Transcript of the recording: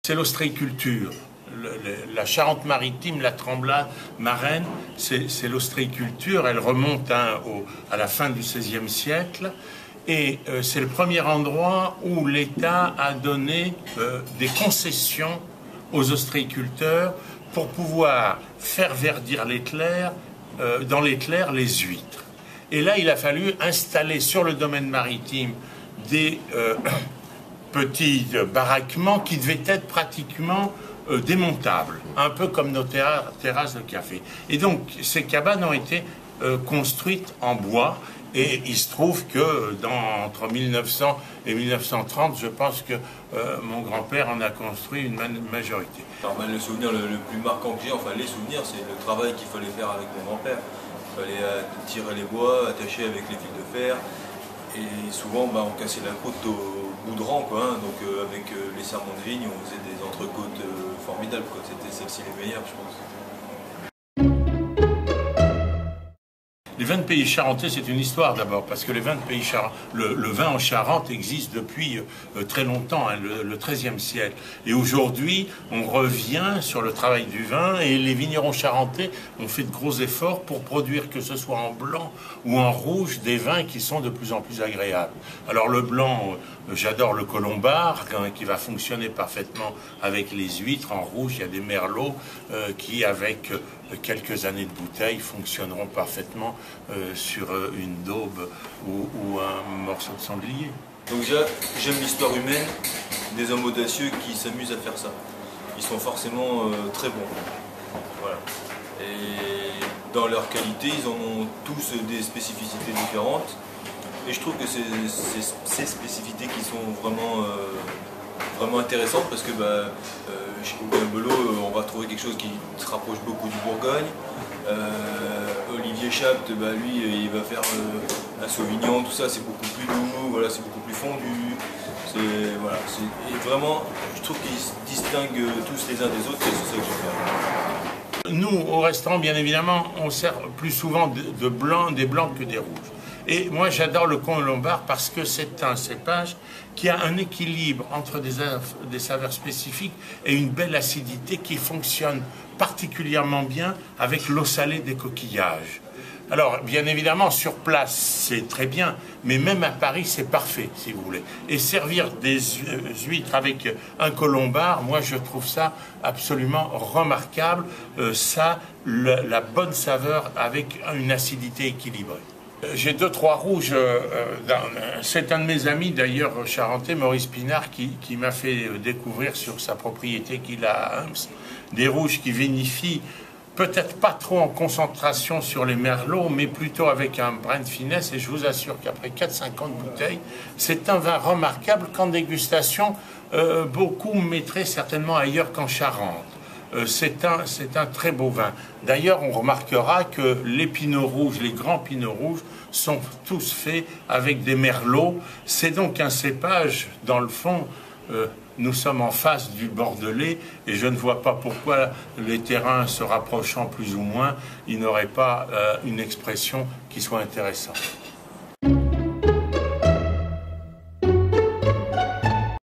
C'est l'ostréiculture. La Charente-Maritime, la Tremblade Marraine, c'est l'ostréiculture. Elle remonte à la fin du XVIe siècle. Et c'est le premier endroit où l'État a donné des concessions aux ostréiculteurs pour pouvoir faire verdir dans les clairs les huîtres. Et là, il a fallu installer sur le domaine maritime des petits baraquements qui devaient être pratiquement démontables, un peu comme nos terrasses de café. Et donc, ces cabanes ont été construites en bois. Et il se trouve que entre 1900 et 1930, je pense que mon grand-père en a construit une majorité. Alors, le souvenir le plus marquant que j'ai, enfin les souvenirs, c'est le travail qu'il fallait faire avec mon grand-père. Il fallait tirer les bois, attacher avec les fils de fer. Et souvent, on cassait la côte au goudron, quoi, hein. Donc avec les serments de vigne, on faisait des entrecôtes formidables. C'était celles-ci les meilleures, je pense. Les vins de pays charentais, c'est une histoire d'abord, parce que les vins de pays le vin en Charente existe depuis très longtemps, hein, le XIIIe siècle. Et aujourd'hui, on revient sur le travail du vin, et les vignerons charentais ont fait de gros efforts pour produire, que ce soit en blanc ou en rouge, des vins qui sont de plus en plus agréables. Alors le blanc, j'adore le colombard, qui va fonctionner parfaitement avec les huîtres. En rouge, il y a des merlots qui, avec quelques années de bouteille, fonctionneront parfaitement sur une daube ou un morceau de sanglier. Donc déjà, j'aime l'histoire humaine des hommes audacieux qui s'amusent à faire ça. Ils sont forcément très bons. Voilà. Et dans leur qualité, ils en ont tous des spécificités différentes. Et je trouve que c'est ces spécificités qui sont vraiment intéressantes, parce que chez Belot, on va trouver quelque chose qui se rapproche beaucoup du Bourgogne. Olivier Chapt, lui, il va faire un Sauvignon, tout ça, c'est beaucoup plus doux, voilà, c'est beaucoup plus fondu. Voilà, et vraiment, je trouve qu'ils se distinguent tous les uns des autres, et c'est ça que j'aime bien. Nous, au restaurant, bien évidemment, on sert plus souvent des blancs que des rouges. Et moi, j'adore le colombard parce que c'est un cépage qui a un équilibre entre des saveurs spécifiques et une belle acidité qui fonctionne particulièrement bien avec l'eau salée des coquillages. Alors, bien évidemment, sur place, c'est très bien, mais même à Paris, c'est parfait, si vous voulez. Et servir des huîtres avec un colombard, moi, je trouve ça absolument remarquable. La bonne saveur avec une acidité équilibrée. J'ai 2-3 rouges. C'est un de mes amis, d'ailleurs, charentais, Maurice Pinard, qui m'a fait découvrir sur sa propriété qu'il a à Humps, des rouges qui vinifient, peut-être pas trop en concentration sur les merlots, mais plutôt avec un brin de finesse. Et je vous assure qu'après 4-50 bouteilles, c'est un vin remarquable qu'en dégustation, beaucoup mettraient certainement ailleurs qu'en Charente. C'est un très beau vin. D'ailleurs, on remarquera que les pinots rouges, les grands pinots rouges, sont tous faits avec des merlots. C'est donc un cépage, dans le fond, nous sommes en face du Bordelais, et je ne vois pas pourquoi les terrains se rapprochant plus ou moins, il n'aurait pas une expression qui soit intéressante.